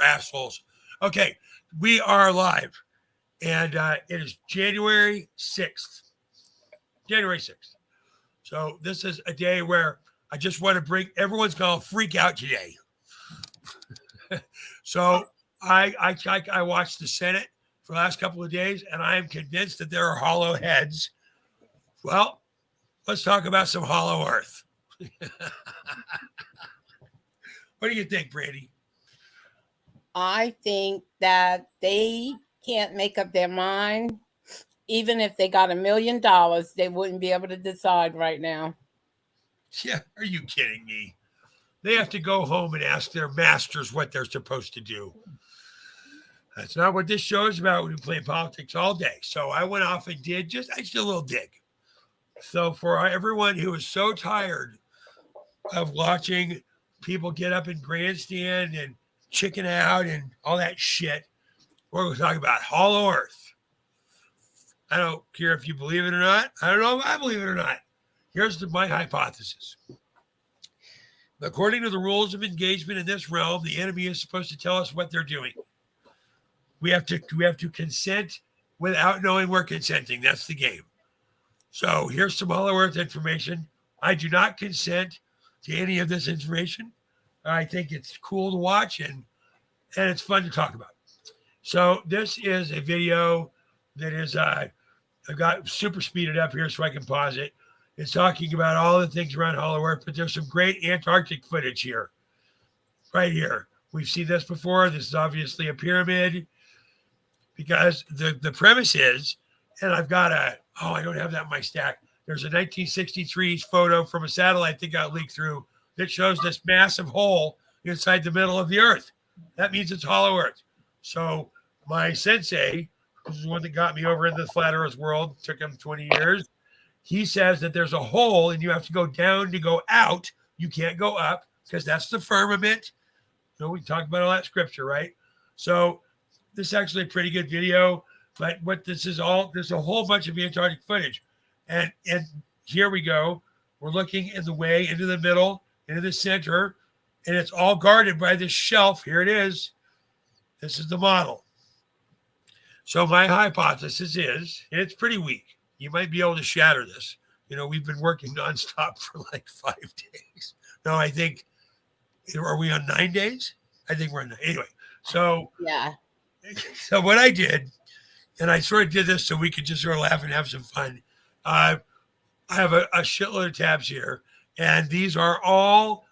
assholes. Okay, we are live, and it is January 6th. January 6th. So this is a day where I just want to bring everyone's going to freak out today. So I watched the Senate for the last couple of days, and I am convinced that there are hollow heads. Well, let's talk about some hollow earth. What do you think, Brandy? I think that they can't make up their mind. Even if they got $1 million, they wouldn't be able to decide right now. Yeah, are you kidding me? They have to go home and ask their masters what they're supposed to do. That's not what this show is about. We play politics all day. So I went off and did just a little dig. So for everyone who is so tired of watching people get up and grandstand and chicken out and all that shit, we're going to talk about hollow earth. I don't care if you believe it or not. I don't know if I believe it or not. Here's my hypothesis. According to the rules of engagement in this realm, the enemy is supposed to tell us what they're doing. We have to consent without knowing we're consenting. That's the game. So here's some hollow earth information. I do not consent to any of this information. I think it's cool to watch and it's fun to talk about. So this is a video that is I've got super speeded up here so I can pause it. It's talking about all the things around hollow earth, but there's some great Antarctic footage here. Right here. We've seen this before. This is obviously a pyramid because the premise is, and I've got I don't have that in my stack. There's a 1963 photo from a satellite that got leaked through that shows this massive hole inside the middle of the earth. That means it's hollow earth. So my sensei, who's the one that got me over into the flat earth world, took him 20 years. He says that there's a hole and you have to go down to go out. You can't go up because that's the firmament. You know, we talked about all that scripture, right? So this is actually a pretty good video, but what this is all, there's a whole bunch of Antarctic footage. And here we go. We're looking in the way into the middle, into the center, and it's all guarded by this shelf. Here it is. This is the model. So my hypothesis is, and it's pretty weak. You might be able to shatter this. You know, we've been working nonstop for like 5 days. No, I think, are we on 9 days? I think we're on 9. Anyway, so yeah. So what I did, and I sort of did this so we could just sort of laugh and have some fun. I have a shitload of tabs here, and these are all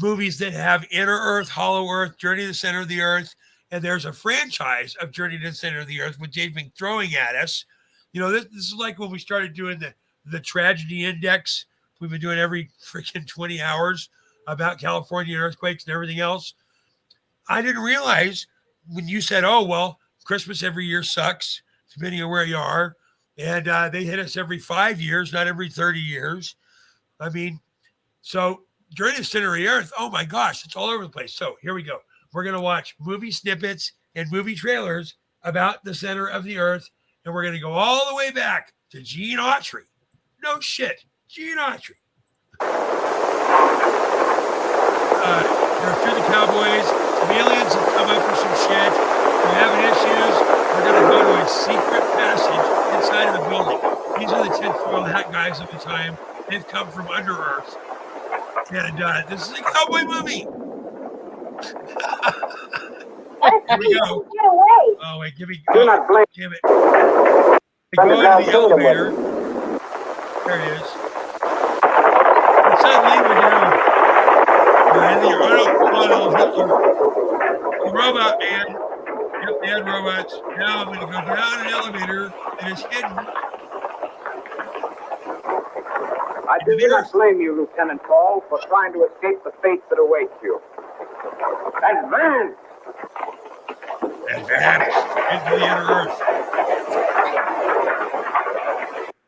movies that have Inner Earth, Hollow Earth, Journey to the Center of the Earth, and there's a franchise of Journey to the Center of the Earth, which they've been throwing at us. You know, this is like when we started doing the tragedy index. We've been doing every freaking 20 hours about California earthquakes and everything else. I didn't realize when you said, oh, well, Christmas every year sucks, depending on where you are. And they hit us every 5 years, not every 30 years. I mean, so during the Center of the Earth, oh my gosh, it's all over the place. So here we go. We're going to watch movie snippets and movie trailers about the center of the Earth. And we're going to go all the way back to Gene Autry. No shit. Gene Autry. They're through the Cowboys. Some aliens have come up with some shit. We're having issues. We're going to go to a secret passage inside of the building. These are the tinfoil hat guys of the time. They've come from under Earth. And this is a cowboy movie. Here we go. Oh, wait, give me. Oh, damn it. We go into the elevator. There it is. And suddenly we're in the robot man. Yep, they had robots. Now I'm going to go down an elevator and it's hidden. I do not blame you, Lieutenant Paul, for trying to escape the fate that awaits you. Advance! Advance into the inner earth.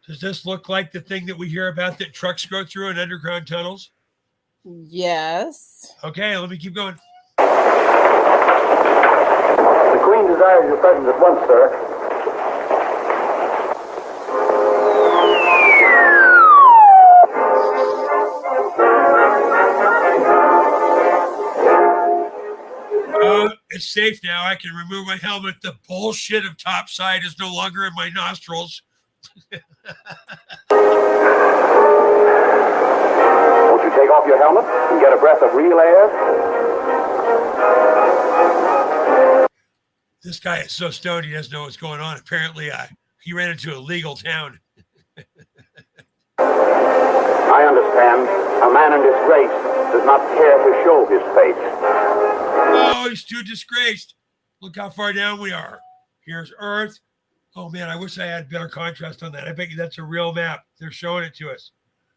Does this look like the thing that we hear about that trucks go through in underground tunnels? Yes. Okay, let me keep going. The Queen desires your presence at once, sir. It's safe now. I can remove my helmet. The bullshit of topside is no longer in my nostrils. Won't you take off your helmet and get a breath of real air? This guy is so stoned he doesn't know what's going on. Apparently, he ran into a legal town. I understand. A man in disgrace does not care to show his face. Oh, he's too disgraced. Look how far down we are. Here's Earth. Oh, man, I wish I had better contrast on that. I bet you that's a real map. They're showing it to us.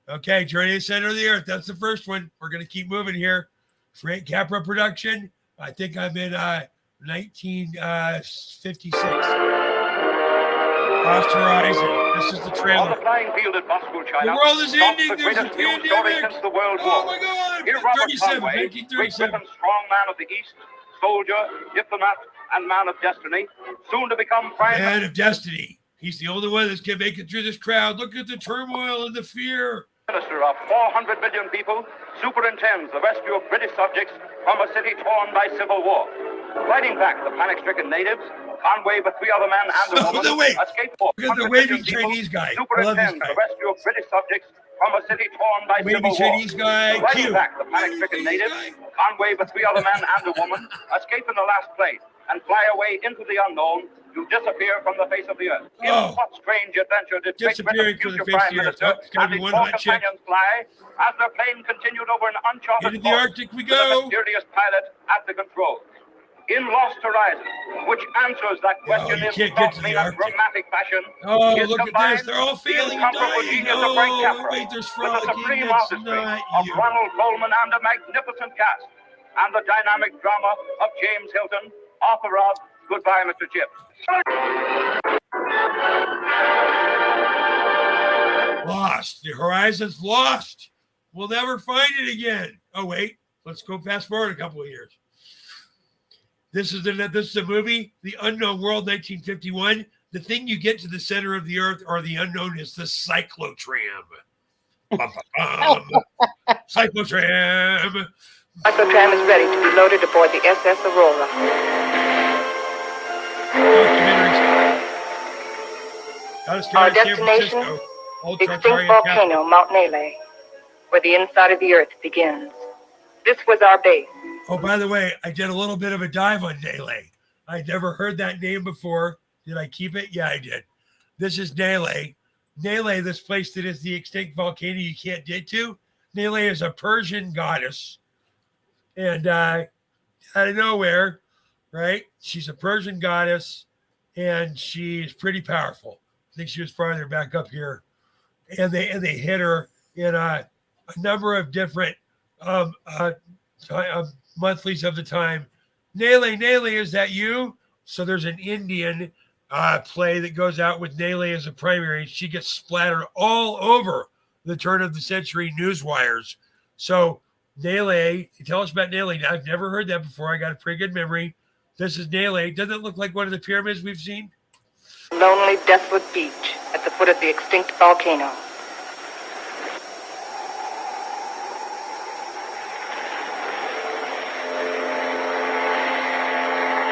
Okay, Journey to the Center of the Earth. That's the first one. We're going to keep moving here. Frank Capra production. I think I'm in 1956. Lost Horizon. This is the On trailer. the flying field at Moscow, China. The world is stops ending. the There's a greatest news story pandemic. since the World Oh, War. my God. Here, Robert 37, Conway, Great 1937. Britain's strong man of the East, soldier, diplomat, and man of destiny, soon to become prime Man of destiny. He's the only one that can make it through this crowd. Look at the turmoil and the fear. minister of 400 million people, superintends the rescue of British subjects from a city torn by civil war. Fighting back the panic-stricken natives, Conway with 3 other men and a woman escaped for Look at the 100 waving million people, Chinese guy. I love this superintends guy. the rescue of British subjects from a city torn by Waving civil war. Chinese guy. Fighting Cute. back the panic-stricken Waving natives, Chinese guy. Conway with 3 other men and a woman escape in the last plane and fly away into the unknown to disappear from the face of the earth. In Oh. what strange adventure did Great Disappearing Britain's from the future face of Prime the earth. Minister Oh, it's gotta and be his one 4 hot chick. companions fly as their plane continued over an uncharted Into the course Arctic we with a go. mysterious pilot at the controls? In Lost Horizon, which answers that question you in can't get to the startling and Arctic. dramatic fashion, Oh, is look at combined this. They're all the failing and incomparable dying. genius of Frank Oh, Capra wait, there's with the frolicking. supreme That's artistry not of you. Ronald Coleman and a magnificent cast, and the dynamic drama of James Hilton, author of Goodbye, Mr. Chip. Lost. The horizon's lost. We'll never find it again. Oh, wait. Let's go fast forward a couple of years. This is a movie, The Unknown World, 1951. The thing you get to the center of the earth or the unknown is the cyclotram. Bum, bum, bum. Cyclotram. Cyclotram is ready to be loaded aboard the SS Aurora. Our destination, the extinct volcano, Mount Nele, where the inside of the earth begins. This was our base. Oh, by the way, I did a little bit of a dive on Nele. I'd never heard that name before. Did I keep it? Yeah, I did. This is Nele. Nele, this place that is the extinct volcano you can't get to. Nele is a Persian goddess. And out of nowhere, right? She's a Persian goddess, and she's pretty powerful. I think she was farther back up here. And they hit her in a number of different monthlies of the time. Nele, is that you? So there's an Indian play that goes out with Nele as a primary. She gets splattered all over the turn of the century news wires. So Nele, tell us about Nele. I've never heard that before. I got a pretty good memory. This is Nele. Doesn't it look like one of the pyramids we've seen? Lonely, desolate beach at the foot of the extinct volcano.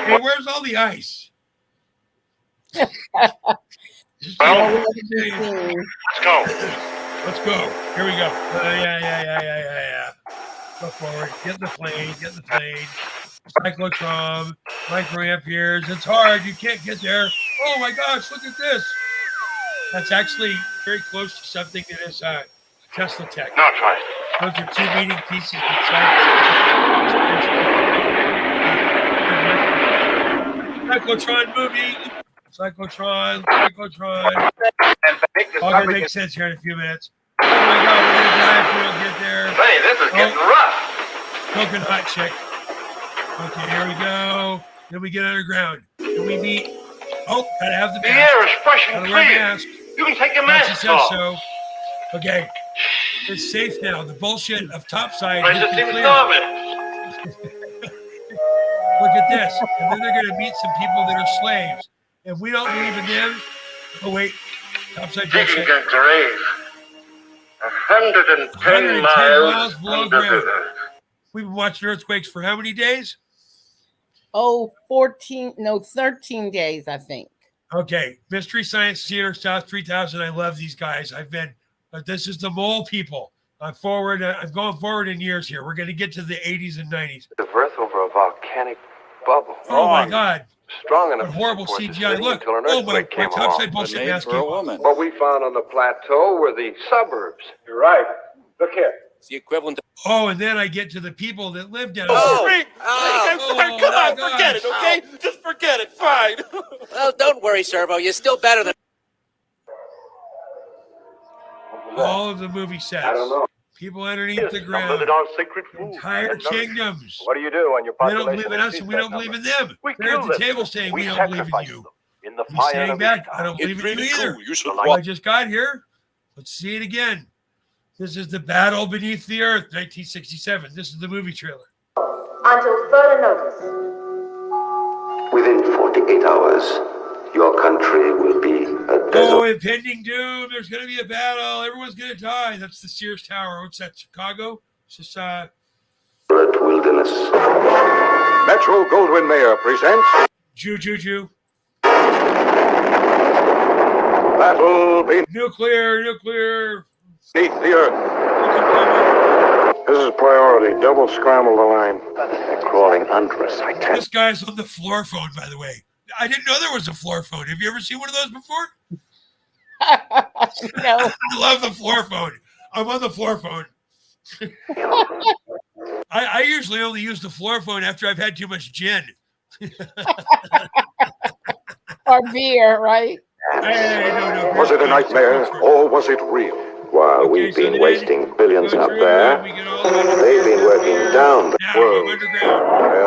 Hey, where's all the ice? Let's go. Let's go. Here we go. Yeah. Go forward. Get in the plane. Cyclotron, microamperes. It's hard. You can't get there. Oh my gosh, look at this. That's actually very close to something that is Tesla Tech. Now try it. Those are 2 meeting pieces Cyclotron movie. Cyclotron. All gonna make sense here in a few minutes. Oh my God, we're gonna die if we don't get there. Hey, this is getting rough. Smoking hot chick. Okay, here we go. Then we get underground. Then we meet. Oh, gotta have the The mask. air is fresh and Gotta wear a clear. mask. You can take your She mask says off. so. Okay. It's safe now. The bullshit of topside. I has just been even cleared. saw it. Look at this. And then they're going to meet some people that are slaves. And we don't believe in them. Oh, wait. Topside Digging bullshit. a grave. 110 110 miles miles below under ground. the earth. We've been watching earthquakes for how many days? 13 days, I think. Okay, Mystery Science Theater, South 3000. I love these guys. But this is the mole people. I'm going forward in years here. We're going to get to the 80s and 90s. The Earth over a volcanic bubble. Oh my God. Strong enough What horrible to support CGI. the Look. until an Oh, my earthquake came topside along. bullshit mask came off. What we found on the plateau were the suburbs. You're right. Look here. It's the equivalent of... Oh, and then I get to the people that live down there. Oh, Come on, forget it, okay? Just forget it, fine. Well, don't worry, Servo. You're still better than... All of the movie sets. I don't know. People underneath the ground. Sacred Entire kingdoms. What do you do when your They don't population believe in us and we don't believe in them. They're at the table saying we don't believe in you. In the He's saying back, I don't believe in you either. Cool. You should I just got here. Let's see it again. This is the Battle Beneath the Earth, 1967. This is the movie trailer. Until further notice. Within 48 hours, your country will be a desert. Oh, impending doom. There's going to be a battle. Everyone's going to die. That's the Sears Tower. What's that, Chicago? It's just, wilderness. Metro Goldwyn Mayer presents Jew. Battle Beneath Nuclear. the Earth. This is priority. Double scramble the line. They're crawling under us. I tell you. This guy's on the floor phone, by the way. I didn't know there was a floor phone. Have you ever seen one of those before? No. I love the floor phone. I'm on the floor phone. I usually only use the floor phone after I've had too much gin. Or beer, right? Hey, no. Was it a nightmare or was it real? While Okay, we've so been then wasting billions go up through there, and we get all the way to they've been working down the now we go world. underground. A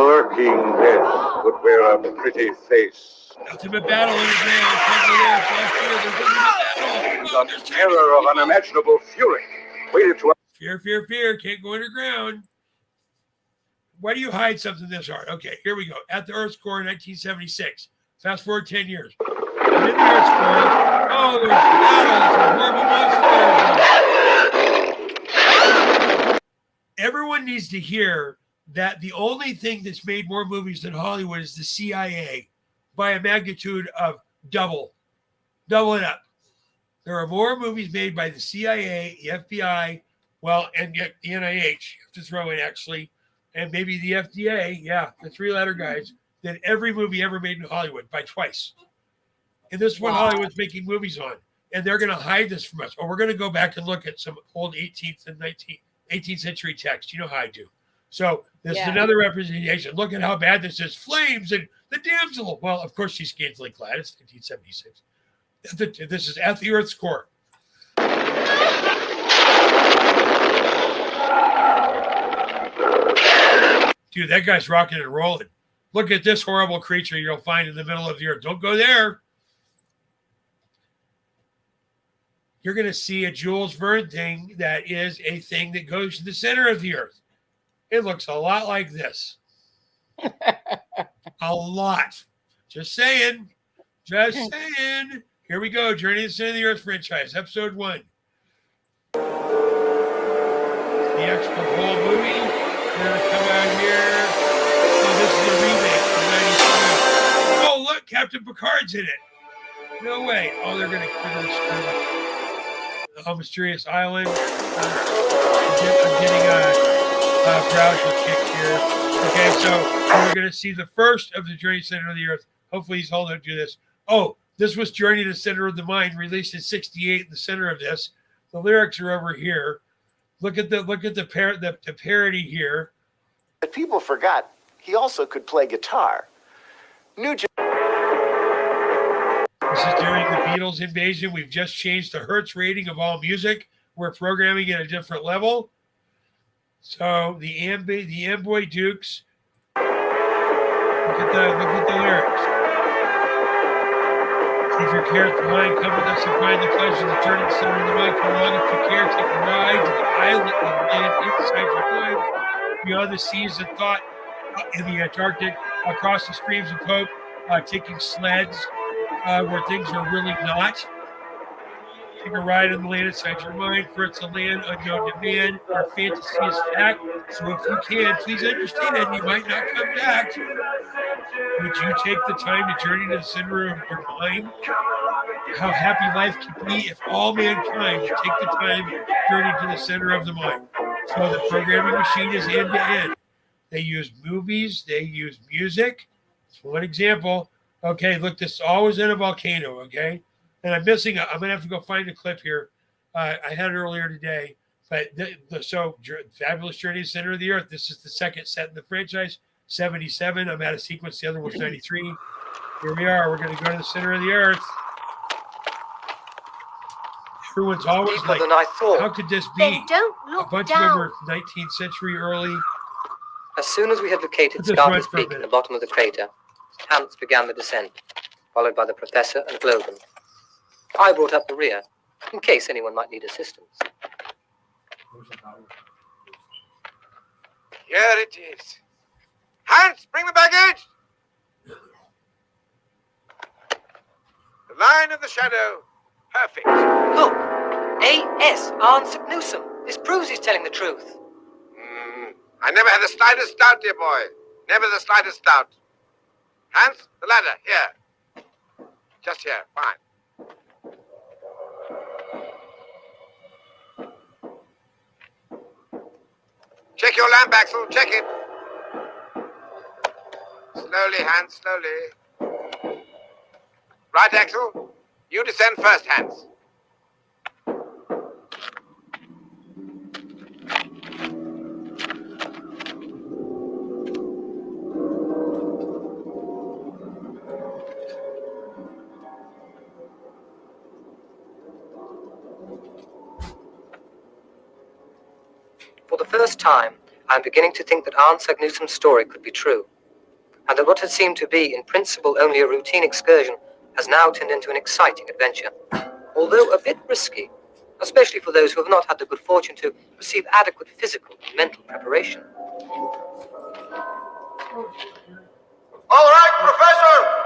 lurking death would wear a pretty face. Ultimate battle underground. The terror of unimaginable fury. Waited to Fear. Can't go underground. Why do you hide something this hard? Okay, here we go. At the Earth's core in 1976. Fast forward 10 years. In the Earth's core, there's battles and horrible monsters. Everyone needs to hear that the only thing that's made more movies than Hollywood is the CIA by a magnitude of double it up. There are more movies made by the CIA, the FBI, and yet the NIH, you have to throw in actually, and maybe the FDA, the three-letter guys, than every movie ever made in Hollywood by twice. And this is what Hollywood's making movies on. And they're going to hide this from us. Or we're going to go back and look at some old 18th and 18th century text. You know how I do. So this is another representation. Look at how bad this is. Flames and the damsel. Well, of course she's scantily clad. It's 1976. This is at the Earth's core. Dude, that guy's rocking and rolling. Look at this horrible creature you'll find in the middle of the earth. Don't go there. You're going to see a Jules Verne thing that is a thing that goes to the center of the earth. It looks a lot like this. A lot. Just saying. Here we go. Journey to the Center of the Earth franchise, episode 1. The extra whole movie. We're going to come out here. This is a remake from 97. Oh, look, Captain Picard's in it. No way. Oh, they're gonna screw it. Oh, Mysterious Island. I'm getting a browser kick here. Okay, so we're gonna see the first of the Journey to the Center of the Earth. Hopefully he's holding up to this. Oh, this was Journey to the Center of the Mind, released in '68 in the center of this. The lyrics are over here. Look at the parody here. But people forgot he also could play guitar. This is during the Beatles invasion. We've just changed the Hertz rating of all music. We're programming at a different level. So the Amboy Dukes. Look at the lyrics. If your care is behind, come with us and find the pleasure of the journey to the center of the mind. Come along if you care, take a ride to the island and land inside your mind. Beyond the seas of thought, in the Antarctic, across the streams of hope, taking sleds where things are really not. take a ride on the land inside your mind, for it's a land unknown to man. Our fantasy is fact, so if you can, please understand you might not come back. Would you take the time to journey to the center of your mind? How happy life could be if all mankind would take the time to journey to the center of the mind. So the programming machine is end to end. They use movies, they use music. That's one example. Okay, look, this all was in a volcano, okay? And I'm going to have to go find a clip here. I had it earlier today. But Fabulous Journey to the Center of the Earth. This is the second set in the franchise, 77. I'm out of sequence. The other was 93. Here we are. We're going to go to the center of the Earth. Everyone's always like, how could this be? A bunch of them were 19th century early. As soon as we had located Scarface Peak in the bottom of the crater, Hans began the descent, followed by the Professor and Glogan. I brought up the rear, in case anyone might need assistance. Here it is. Hans, bring the baggage! The line of the shadow. Perfect. Look! A.S. Arne Newsom. This proves he's telling the truth. I never had the slightest doubt, dear boy. Never the slightest doubt. Hans, the ladder, here. Just here, fine. Check your lamp, Axel, check it. Slowly, Hans, slowly. Right, Axel? You descend first, Hans. For the first time, I'm beginning to think that Arne Newsom's story could be true, and that what had seemed to be, in principle, only a routine excursion has now turned into an exciting adventure, although a bit risky, especially for those who have not had the good fortune to receive adequate physical and mental preparation. All right, Professor!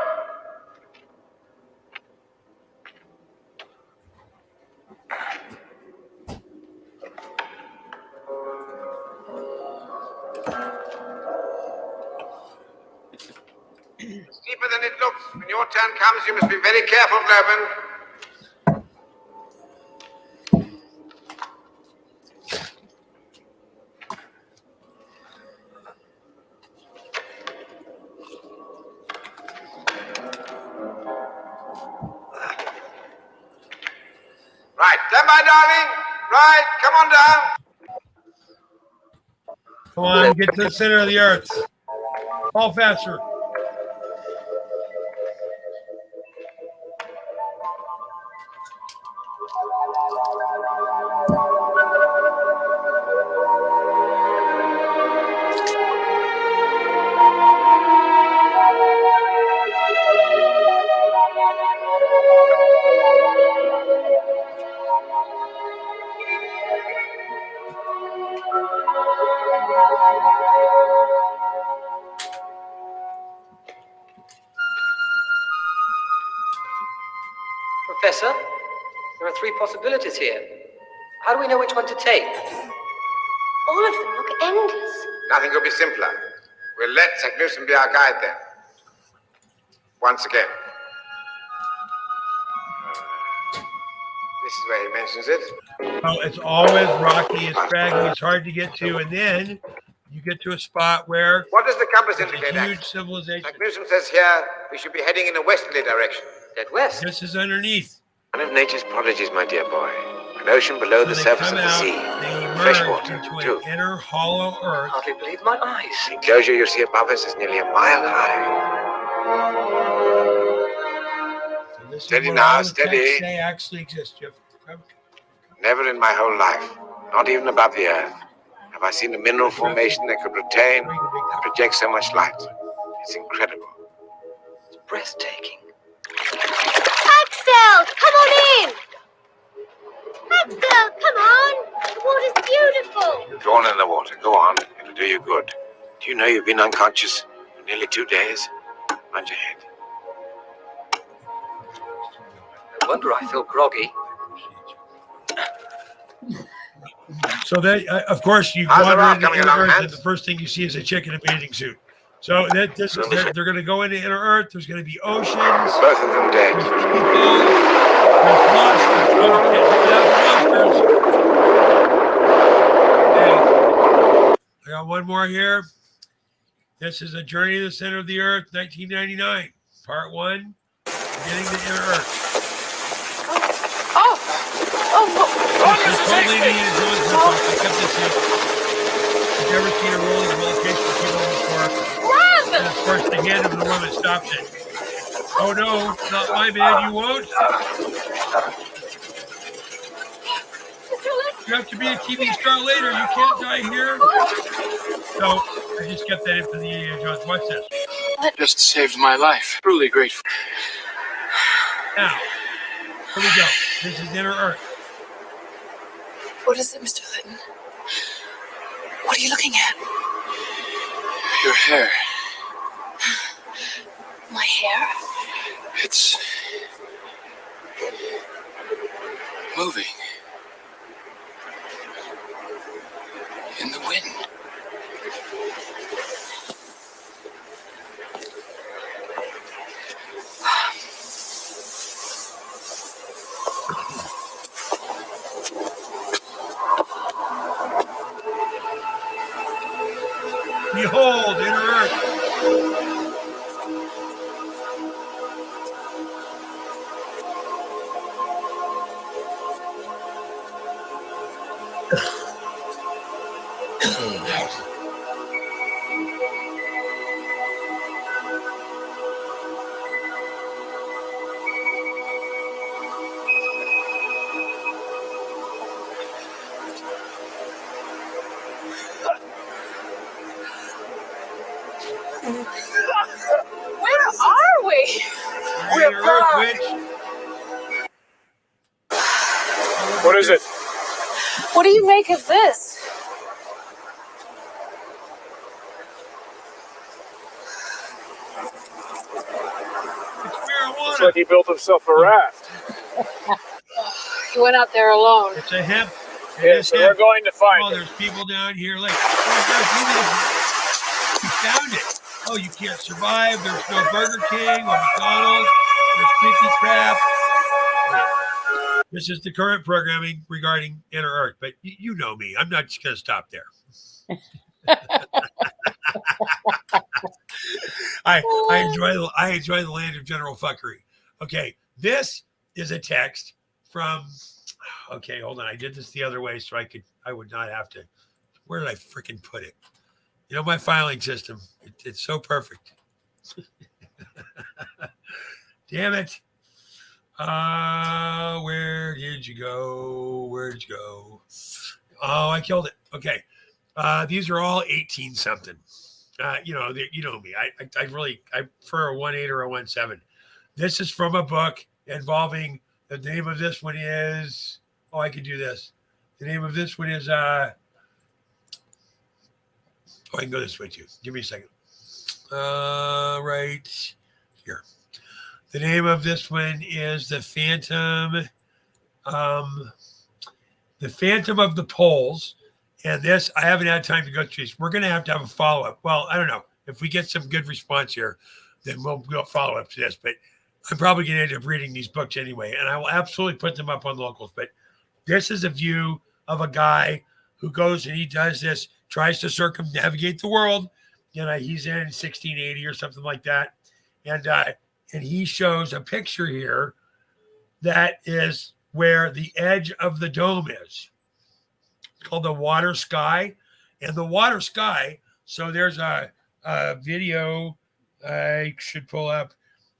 Steeper than it looks. When your turn comes, you must be very careful, Globan. Right, stand by, darling. Right, come on down. Come on, get to the center of the Earth. Fall faster. Professor, there are 3 possibilities here. How do we know which one to take? All of them look endless. Nothing could be simpler. We'll let Newsom be our guide then. Once again. This is where he mentions it. Well, it's always rocky, it's craggy, it's hard to get to, and then you get to a spot where What does the compass there's indicate? a huge civilization. Newsom says here we should be heading in a westerly direction. Dead west. This is underneath. One of nature's prodigies, my dear boy. An ocean below the surface of the sea. Fresh water, into too. an inner hollow I earth. hardly believe my eyes. The enclosure you see above us is nearly a mile high. So this is Steady where now, all the steady. texts they actually exist. You have to come. Never in my whole life, not even above the earth, have I seen a mineral formation that could retain and project so much light. It's incredible. It's breathtaking. Axel, come on in! Axel, come on! The water's beautiful! Drawn in the water, go on. It'll do you good. Do you know you've been unconscious for nearly 2 days? Mind your head. No wonder I feel groggy. So that, of course, you How's the wander route into coming inner along, Earth, Hans? and the first thing you see is a chick in a bathing suit. So that this is they're going to go into inner Earth. There's going to be oceans. Both of them dead. There's people. There's monsters. Oh, you can't do without the monsters. Okay. I got one more here. This is A Journey to the Center of the Earth, 1999, Part 1, Getting to Inner Earth. This is totally Indiana Jones ripoff. I kept this in. I've never seen a rolling volcano before. And of course, the hand of the woman stops it. Oh no, not my man, you won't. You have to be a TV star later. You can't die here. So I just kept that in for the Indiana Jones. Watch this. That just saved my life. Truly grateful. Now, here we go. This is Inner Earth. What is it, Mr. Litton? What are you looking at? Your hair. My hair? It's moving. In the wind. Behold, Inner Earth. Where are we? We're Earth, witch. What is it? What do you make of this? Looks like he built himself a raft. He went out there alone. It's a hemp. Yes, we're going to find it. There's people down here. Like, you found it. Oh, you can't survive. There's no Burger King or McDonald's. There's creepy crap. This is the current programming regarding Inner Earth, but you know me. I'm not just going to stop there. I enjoy the land of general fuckery. Okay, this is a text from. Okay, hold on. I did this the other way so I would not have to. Where did I freaking put it? You know, my filing system. It's so perfect. Damn it. Where did you go? Where did you go? Oh, I killed it. Okay. These are all 18 something. You know me. I prefer a 1.8 or a 1.7. This is from a book involving the name of this one is. Oh, I can do this. The name of this one is. I can go this way too. Give me a second. Right here. The name of this one is The Phantom of the Poles. And this, I haven't had time to go through this. We're going to have a follow-up. Well, I don't know. If we get some good response here, then we'll follow up to this. But I'm probably going to end up reading these books anyway. And I will absolutely put them up on Locals. But this is a view of a guy who goes and he does this, tries to circumnavigate the world. You know, he's in 1680 or something like that. And he shows a picture here that is where the edge of the dome is. It's called the water sky. And the water sky, so there's a video I should pull up.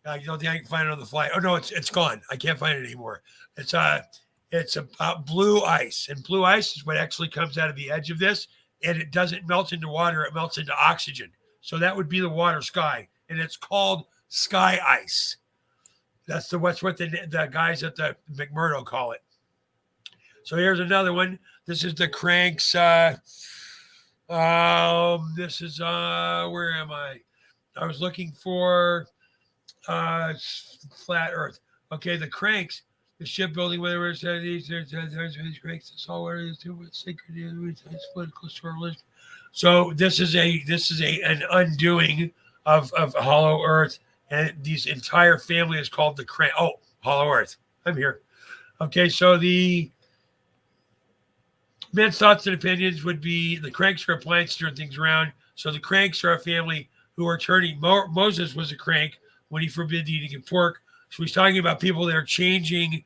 I don't think I can find it on the fly. Oh, no, it's gone. I can't find it anymore. It's about blue ice. And blue ice is what actually comes out of the edge of this. And it doesn't melt into water. It melts into oxygen. So that would be the water sky. And it's called sky ice. That's what the guys at the McMurdo call it. So here's another one. This is the Cranks. This is where am I? I was looking for flat Earth. Okay, the Cranks. the shipbuilding, whether it's these cranks, the saltwater, the sacred, political journalism. So this is an undoing of Hollow Earth, and these entire family is called the Crank. Oh, Hollow Earth. I'm here. Okay, so the men's thoughts and opinions would be the Cranks are appliances to turn things around. So the Cranks are a family who are turning. Moses was a crank when he forbid eating of pork. So he's talking about people that are changing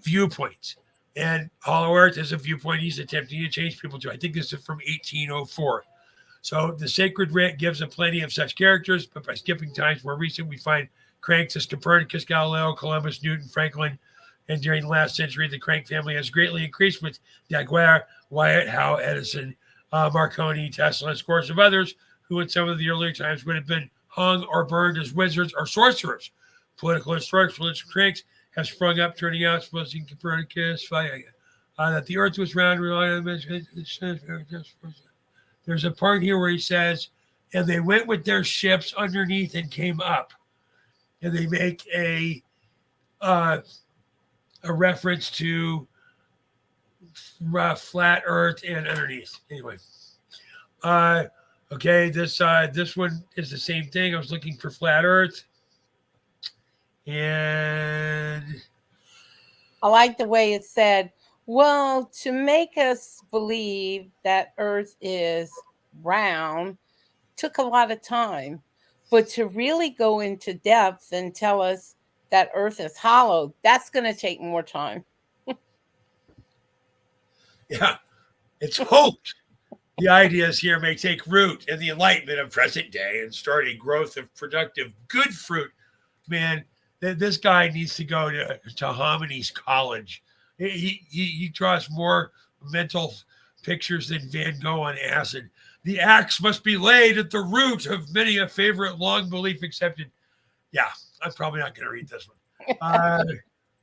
viewpoints. And Hollow Earth is a viewpoint he's attempting to change people to. I think this is from 1804. So the Sacred Writ gives a plenty of such characters, but by skipping times more recent, we find cranks as Copernicus, Galileo, Columbus, Newton, Franklin. And during the last century, the crank family has greatly increased with Daguerre, Wyatt, Howe, Edison, Marconi, Tesla, and scores of others who in some of the earlier times would have been hung or burned as wizards or sorcerers. Political and structural cranks have sprung up, turning out, supposing Copernicus, that the earth was round, relying on the. There's a part here where he says, and they went with their ships underneath and came up. And they make a reference to flat earth and underneath. Anyway. Okay, this one is the same thing. I was looking for flat earth. And I like the way it said, well, to make us believe that Earth is round took a lot of time. But to really go into depth and tell us that Earth is hollow, that's going to take more time. Yeah, it's hoped the ideas here may take root in the enlightenment of present day and start a growth of productive good fruit. Man, this guy needs to go to Hominies College. He draws more mental pictures than Van Gogh on acid. The axe must be laid at the root of many a favorite long belief accepted. Yeah, I'm probably not going to read this one.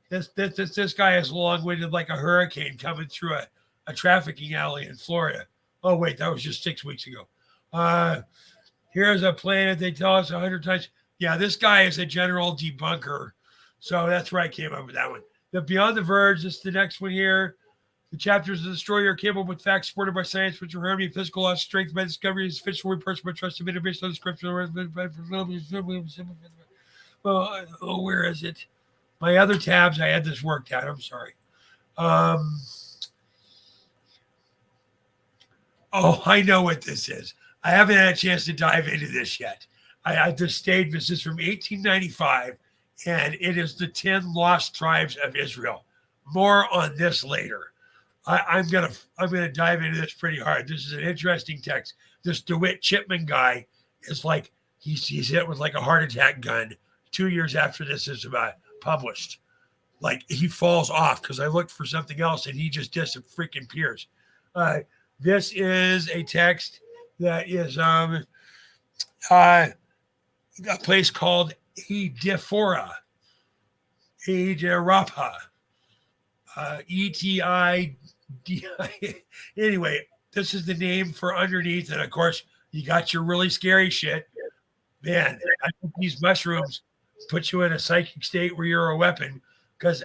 This guy is long-winded like a hurricane coming through a trafficking alley in Florida. Oh, wait, that was just 6 weeks ago. Here's a planet they tell us 100 times. Yeah, this guy is a general debunker. So that's where I came up with that one. The Beyond the Verge, this is the next one here. The chapters of the story are capable with facts supported by science, which are harmony of physical laws, strength by discovery, is official person by trust, submitted based on the scripture. Well, where is it? My other tabs, I had this worked out. I'm sorry. Oh, I know what this is. I haven't had a chance to dive into this yet. I just stayed. This is from 1895, and it is the 10 lost tribes of Israel. More on this later. I'm gonna dive into this pretty hard. This is an interesting text. This DeWitt Chipman guy is like he's hit with like a heart attack gun 2 years after this is published. Like he falls off because I looked for something else and he just freaking appears. This is a text that is a place called Edifora, Edirapa, ETIDI. Anyway, this is the name for underneath, and of course, you got your really scary shit. Man, I think these mushrooms put you in a psychic state where you're a weapon because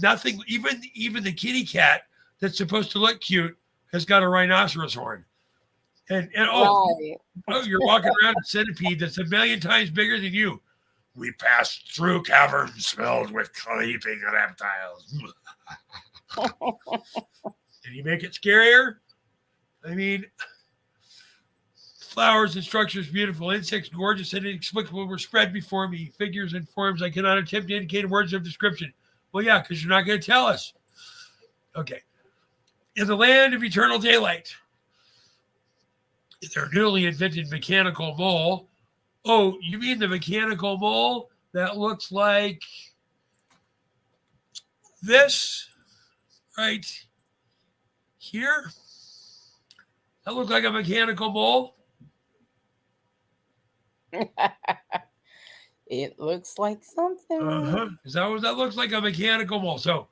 nothing, even the kitty cat that's supposed to look cute has got a rhinoceros horn. And you're walking around a centipede that's a million times bigger than you. We passed through caverns filled with creeping reptiles. Did you make it scarier? I mean, flowers and structures beautiful, insects gorgeous and inexplicable were spread before me. Figures and forms I cannot attempt to indicate in words of description. Well, yeah, because you're not going to tell us. Okay. In the land of eternal daylight, their newly invented mechanical mole. Oh, you mean the mechanical mole that looks like this right here? That looks like a mechanical mole? It looks like something. Is that what that looks like? A mechanical mole. So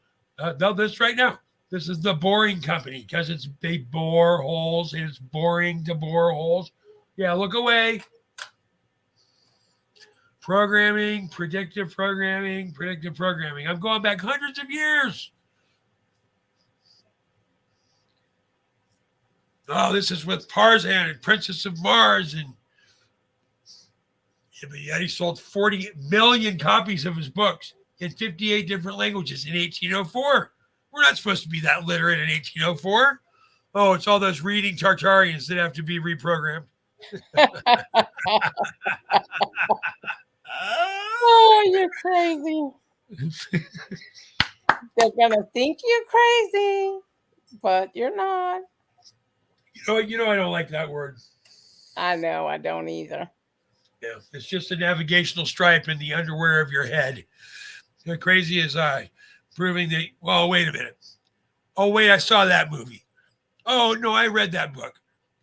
this right now. This is the boring company because they bore holes and it's boring to bore holes. Yeah, look away. Programming, predictive programming, predictive programming. I'm going back hundreds of years. Oh, this is with Tarzan and Princess of Mars. And yeah, but yet he sold 40 million copies of his books in 58 different languages in 1804. We're not supposed to be that literate in 1804. Oh, it's all those reading Tartarians that have to be reprogrammed. Oh, you're crazy. They're gonna think you're crazy, but you're not. You know, I don't like that word. I know, I don't either. Yeah, it's just a navigational stripe in the underwear of your head. How crazy is I? Proving that, well, wait a minute. Oh, wait, I saw that movie. Oh, no, I read that book.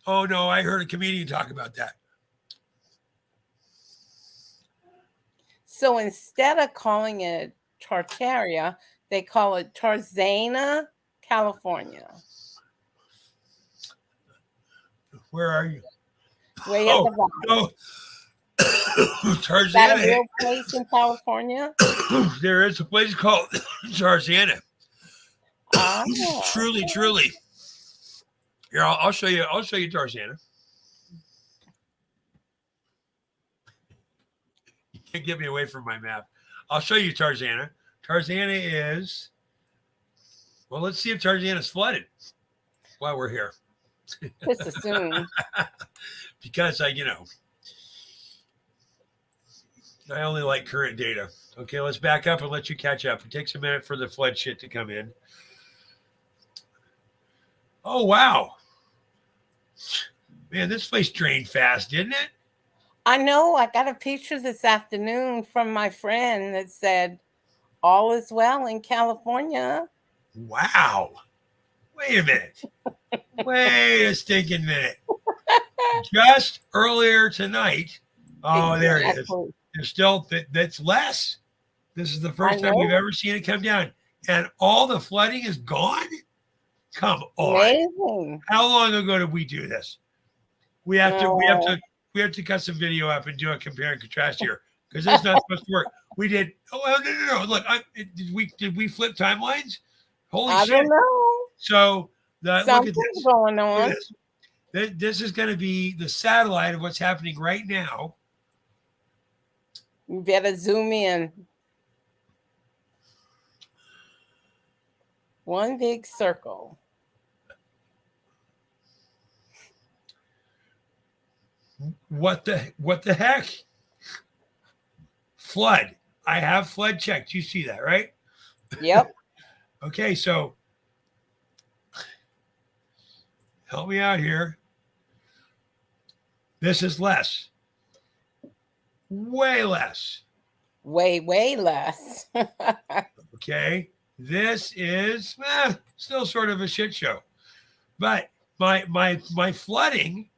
Oh, no, I heard a comedian talk about that. So instead of calling it Tartaria, they call it Tarzana, California. Where are you? Way at the bottom. No. Tarzana. Is that a real place in California? There is a place called Tarzana. Oh. Truly. Here, I'll show you. I'll show you Tarzana. You can't get me away from my map. I'll show you Tarzana. Tarzana is. Well, let's see if Tarzana's flooded while we're here. Just assume. Because I only like current data. Okay, let's back up and let you catch up. It takes a minute for the flood shit to come in. Oh, wow. Man, this place drained fast, didn't it? I know. I got a picture this afternoon from my friend that said, all is well in California. Wow. Wait a minute. Wait a stinking minute. Just earlier tonight. Oh, exactly. There it is. There's still, that's less. This is the first time we've ever seen it come down. And all the flooding is gone? Come on. Amazing. How long ago did we do this? We have to cut some video up and do a compare and contrast here because it's not supposed to work. We did. Oh well, no. Look, did we flip timelines? Holy shit! I don't know. So something's going on. This is going to be the satellite of what's happening right now. You better zoom in. One big circle. What the heck? Flood. I have flood checked. You see that, right? Yep. Okay, so help me out here. This is less. Way less. Way less. Okay. This is still sort of a shit show. But my flooding.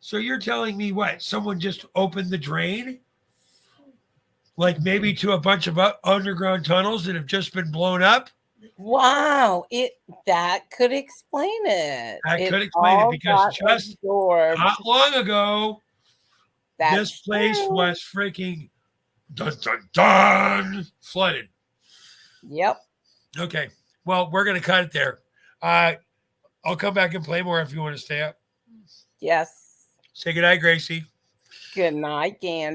So you're telling me what? Someone just opened the drain? Like maybe to a bunch of underground tunnels that have just been blown up? Wow. That could explain it. That could explain it because just not long ago, this place was freaking flooded. Yep. Okay. Well, we're going to cut it there. I'll come back and play more if you want to stay up. Yes. Say goodnight, Gracie. Good night, Gandalf.